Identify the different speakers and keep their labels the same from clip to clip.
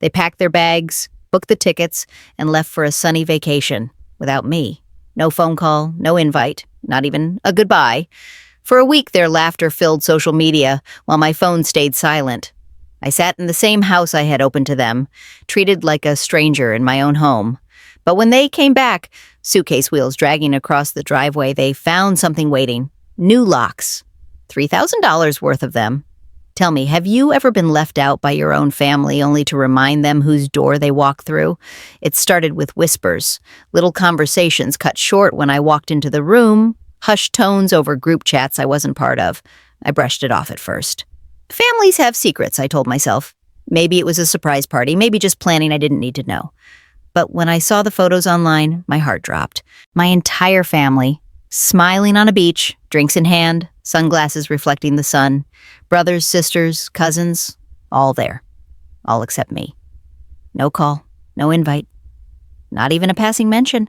Speaker 1: They packed their bags, booked the tickets, and left for a sunny vacation without me. No phone call, no invite, not even a goodbye. For a week, their laughter filled social media while my phone stayed silent. I sat in the same house I had opened to them, treated like a stranger in my own home. But when they came back, suitcase wheels dragging across the driveway, they found something waiting. New locks. $3,000 worth of them. Tell me, have you ever been left out by your own family only to remind them whose door they walk through? It started with whispers, little conversations cut short when I walked into the room, hushed tones over group chats I wasn't part of. I brushed it off at first. Families have secrets, I told myself. Maybe it was a surprise party, maybe just planning I didn't need to know. But when I saw the photos online, my heart dropped. My entire family, smiling on a beach, drinks in hand, sunglasses reflecting the sun, brothers, sisters, cousins, all there. All except me. No call, no invite, not even a passing mention.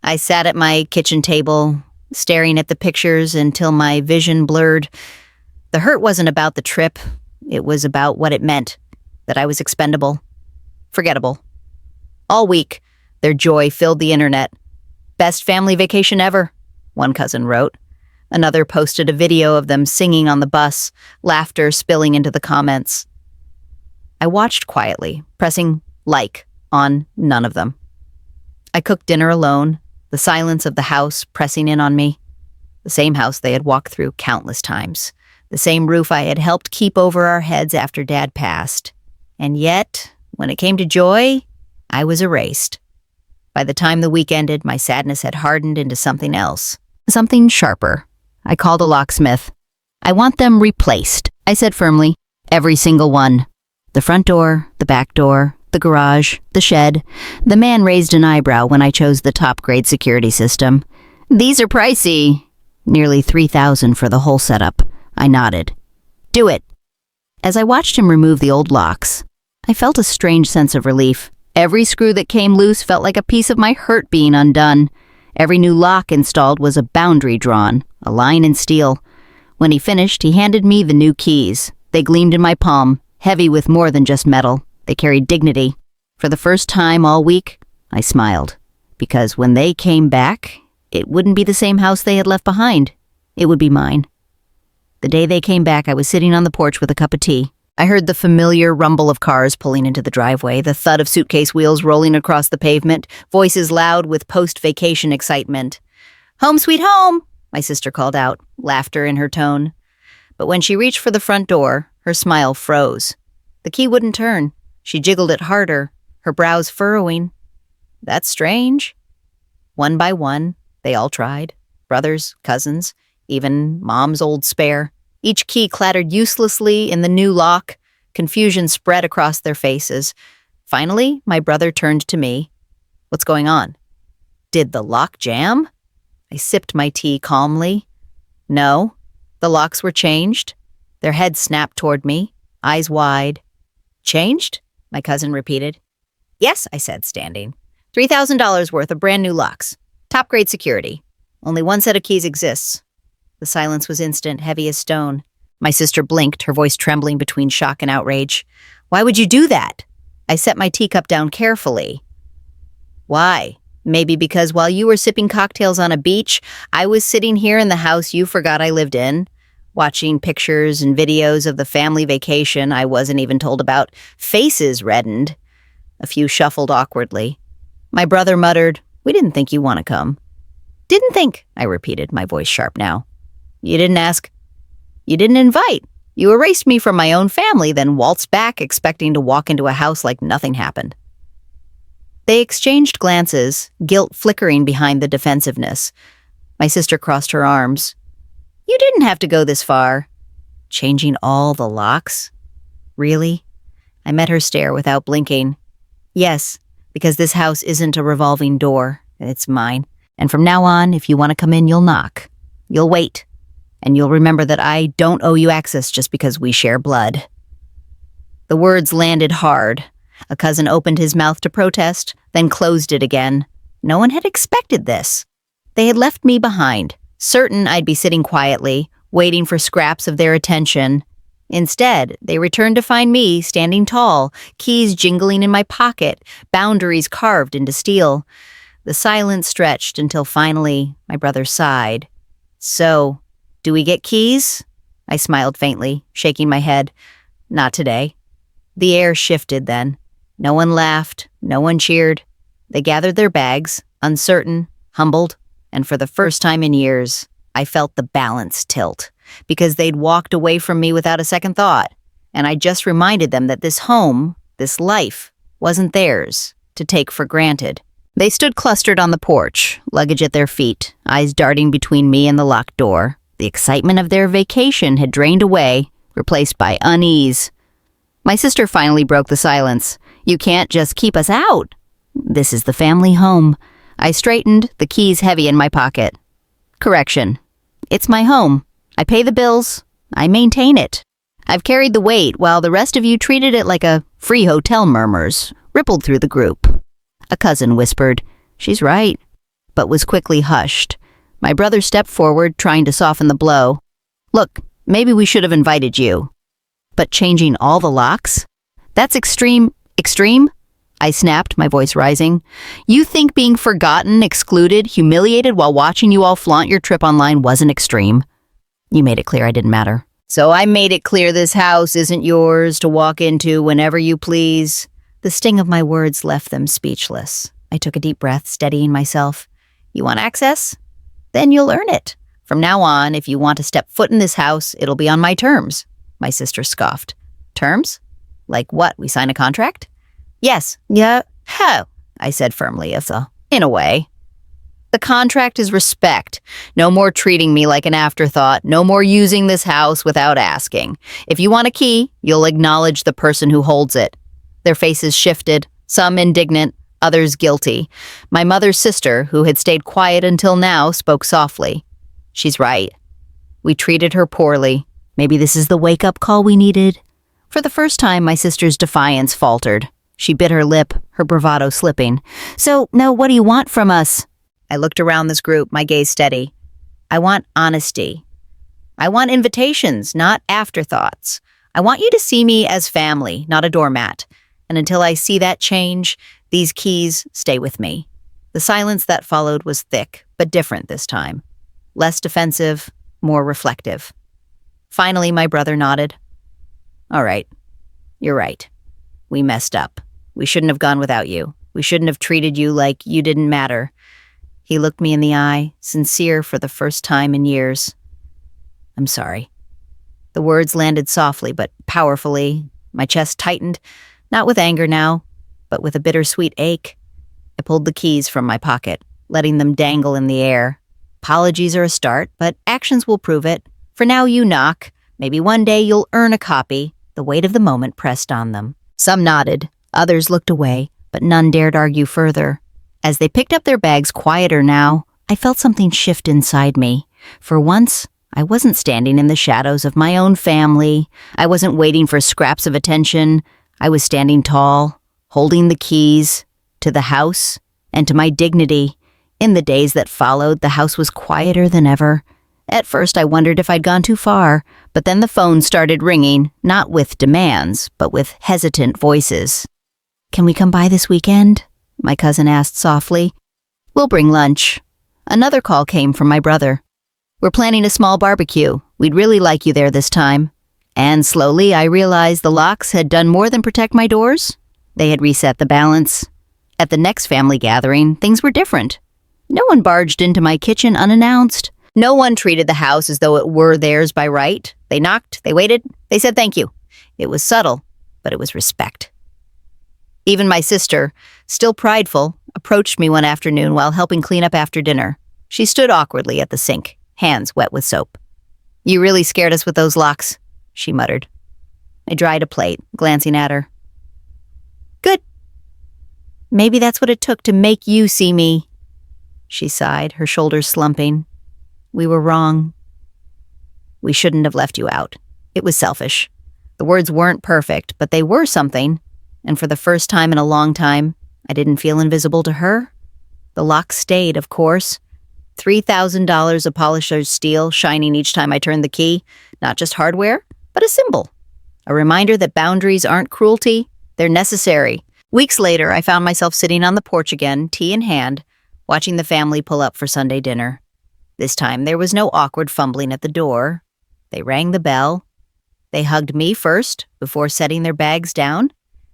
Speaker 1: I sat at my kitchen table, staring at the pictures until my vision blurred. The hurt wasn't about the trip. It was about what it meant, that I was expendable, forgettable. All week, their joy filled the internet. Best family vacation ever, one cousin wrote. Another posted a video of them singing on the bus, laughter spilling into the comments. I watched quietly, pressing like on none of them. I cooked dinner alone, the silence of the house pressing in on me. The same house they had walked through countless times. The same roof I had helped keep over our heads after Dad passed. And yet, when it came to joy, I was erased. By the time the week ended, my sadness had hardened into something else. Something sharper. I called a locksmith. I want them replaced, I said firmly. Every single one. The front door, the back door, the garage, the shed. The man raised an eyebrow when I chose the top-grade security system. These are pricey. Nearly $3,000 for the whole setup. I nodded. Do it. As I watched him remove the old locks, I felt a strange sense of relief. Every screw that came loose felt like a piece of my hurt being undone. Every new lock installed was a boundary drawn, a line in steel. When he finished, he handed me the new keys. They gleamed in my palm, heavy with more than just metal. They carried dignity. For the first time all week, I smiled. Because when they came back, it wouldn't be the same house they had left behind. It would be mine. The day they came back, I was sitting on the porch with a cup of tea. I heard the familiar rumble of cars pulling into the driveway, the thud of suitcase wheels rolling across the pavement, voices loud with post-vacation excitement. "Home sweet home," my sister called out, laughter in her tone. But when she reached for the front door, her smile froze. The key wouldn't turn. She jiggled it harder, her brows furrowing. That's strange. One by one, they all tried. Brothers, cousins, even Mom's old spare. Each key clattered uselessly in the new lock. Confusion spread across their faces. Finally, my brother turned to me. "What's going on?" "Did the lock jam?" I sipped my tea calmly. No, the locks were changed. Their heads snapped toward me, eyes wide. "Changed?" my cousin repeated. "Yes," I said, standing. $3,000 worth of brand new locks. Top-grade security. Only one set of keys exists. The silence was instant, heavy as stone. My sister blinked, her voice trembling between shock and outrage. "Why would you do that?" I set my teacup down carefully. "Why? Maybe because while you were sipping cocktails on a beach, I was sitting here in the house you forgot I lived in, watching pictures and videos of the family vacation I wasn't even told about. Faces reddened. A few shuffled awkwardly. My brother muttered, 'We didn't think you want to come.' 'Didn't think,' I repeated, my voice sharp now. 'You didn't ask. You didn't invite. You erased me from my own family, then waltzed back expecting to walk into a house like nothing happened.' They exchanged glances, guilt flickering behind the defensiveness. My sister crossed her arms. 'You didn't have to go this far.' Changing all the locks? Really? I met her stare without blinking. Yes, because this house isn't a revolving door. It's mine. And from now on, if you want to come in, you'll knock. You'll wait. And you'll remember that I don't owe you access just because we share blood." The words landed hard. A cousin opened his mouth to protest, then closed it again. No one had expected this. They had left me behind, certain I'd be sitting quietly, waiting for scraps of their attention. Instead, they returned to find me standing tall, keys jingling in my pocket, boundaries carved into steel. The silence stretched until finally my brother sighed. "So, do we get keys?" I smiled faintly, shaking my head. "Not today." The air shifted then. No one laughed, no one cheered. They gathered their bags, uncertain, humbled, and for the first time in years, I felt the balance tilt, because they'd walked away from me without a second thought, and I just reminded them that this home, this life, wasn't theirs to take for granted. They stood clustered on the porch, luggage at their feet, eyes darting between me and the locked door. The excitement of their vacation had drained away, replaced by unease. My sister finally broke the silence. "You can't just keep us out. This is the family home." I straightened, the keys heavy in my pocket. "Correction. It's my home. I pay the bills. I maintain it. I've carried the weight while the rest of you treated it like a free hotel," murmurs rippled through the group. A cousin whispered, "She's right," but was quickly hushed. My brother stepped forward, trying to soften the blow. "Look, maybe we should have invited you." "But changing all the locks? That's extreme." "Extreme?" I snapped, my voice rising. "You think being forgotten, excluded, humiliated while watching you all flaunt your trip online wasn't extreme? You made it clear I didn't matter." "So I made it clear this house isn't yours to walk into whenever you please." The sting of my words left them speechless. I took a deep breath, steadying myself. "You want access? Then you'll earn it. From now on, if you want to step foot in this house, it'll be on my terms." My sister scoffed. "Terms? Like what, we sign a contract?" "Yes." "Yeah. How?" I said firmly, in a way. "The contract is respect. No more treating me like an afterthought. No more using this house without asking. If you want a key, you'll acknowledge the person who holds it." Their faces shifted, some indignant, others guilty. My mother's sister, who had stayed quiet until now, spoke softly. "She's right. We treated her poorly. Maybe this is the wake-up call we needed." For the first time, my sister's defiance faltered. She bit her lip, her bravado slipping. "So, no, what do you want from us?" I looked around this group, my gaze steady. "I want honesty. I want invitations, not afterthoughts. I want you to see me as family, not a doormat. And until I see that change, these keys stay with me." The silence that followed was thick, but different this time. Less defensive, more reflective. Finally, my brother nodded. "All right. You're right. We messed up. We shouldn't have gone without you. We shouldn't have treated you like you didn't matter." He looked me in the eye, sincere for the first time in years. "I'm sorry." The words landed softly but powerfully. My chest tightened, not with anger now, but with a bittersweet ache. I pulled the keys from my pocket, letting them dangle in the air. "Apologies are a start, but actions will prove it. For now, you knock. Maybe one day you'll earn a copy." The weight of the moment pressed on them. Some nodded, others looked away, but none dared argue further. As they picked up their bags quieter now, I felt something shift inside me. For once, I wasn't standing in the shadows of my own family. I wasn't waiting for scraps of attention. I was standing tall, holding the keys to the house and to my dignity. In the days that followed, the house was quieter than ever. At first, I wondered if I'd gone too far, but then the phone started ringing, not with demands, but with hesitant voices. "Can we come by this weekend?" my cousin asked softly. "We'll bring lunch." Another call came from my brother. "We're planning a small barbecue. We'd really like you there this time." And slowly, I realized the locks had done more than protect my doors. They had reset the balance. At the next family gathering, things were different. No one barged into my kitchen unannounced. No one treated the house as though it were theirs by right. They knocked, they waited, they said thank you. It was subtle, but it was respect. Even my sister, still prideful, approached me one afternoon while helping clean up after dinner. She stood awkwardly at the sink, hands wet with soap. "You really scared us with those locks," she muttered. I dried a plate, glancing at her. "Good. Maybe that's what it took to make you see me." She sighed, her shoulders slumping. "We were wrong. We shouldn't have left you out. It was selfish. The words weren't perfect, but they were something. And for the first time in a long time, I didn't feel invisible to her. The lock stayed, of course. $3,000 of polished steel shining each time I turned the key. Not just hardware, but a symbol. A reminder that boundaries aren't cruelty, they're necessary. Weeks later, I found myself sitting on the porch again, tea in hand, watching the family pull up for Sunday dinner. This time, there was no awkward fumbling at the door. They rang the bell. They hugged me first, before setting their bags down.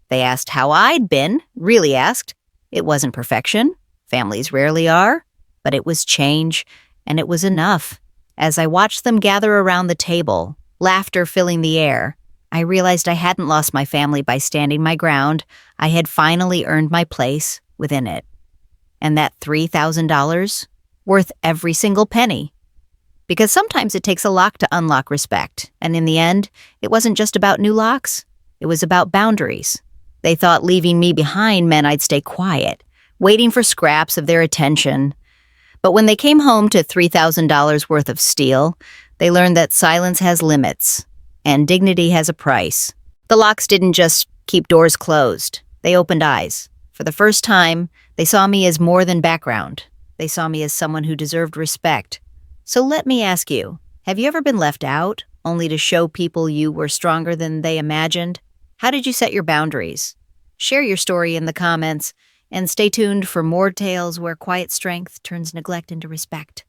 Speaker 1: They asked how I'd been, really asked. It wasn't perfection. Families rarely are. But it was change, and it was enough. As I watched them gather around the table, laughter filling the air, I realized I hadn't lost my family by standing my ground. I had finally earned my place within it. And that $3,000, worth every single penny. Because sometimes it takes a lock to unlock respect, and in the end, it wasn't just about new locks. It was about boundaries. They thought leaving me behind meant I'd stay quiet, waiting for scraps of their attention. But when they came home to $3,000 worth of steel, they learned that silence has limits, and dignity has a price. The locks didn't just keep doors closed. They opened eyes. For the first time, they saw me as more than background. They saw me as someone who deserved respect. So let me ask you, have you ever been left out, only to show people you were stronger than they imagined? How did you set your boundaries? Share your story in the comments, and stay tuned for more tales where quiet strength turns neglect into respect.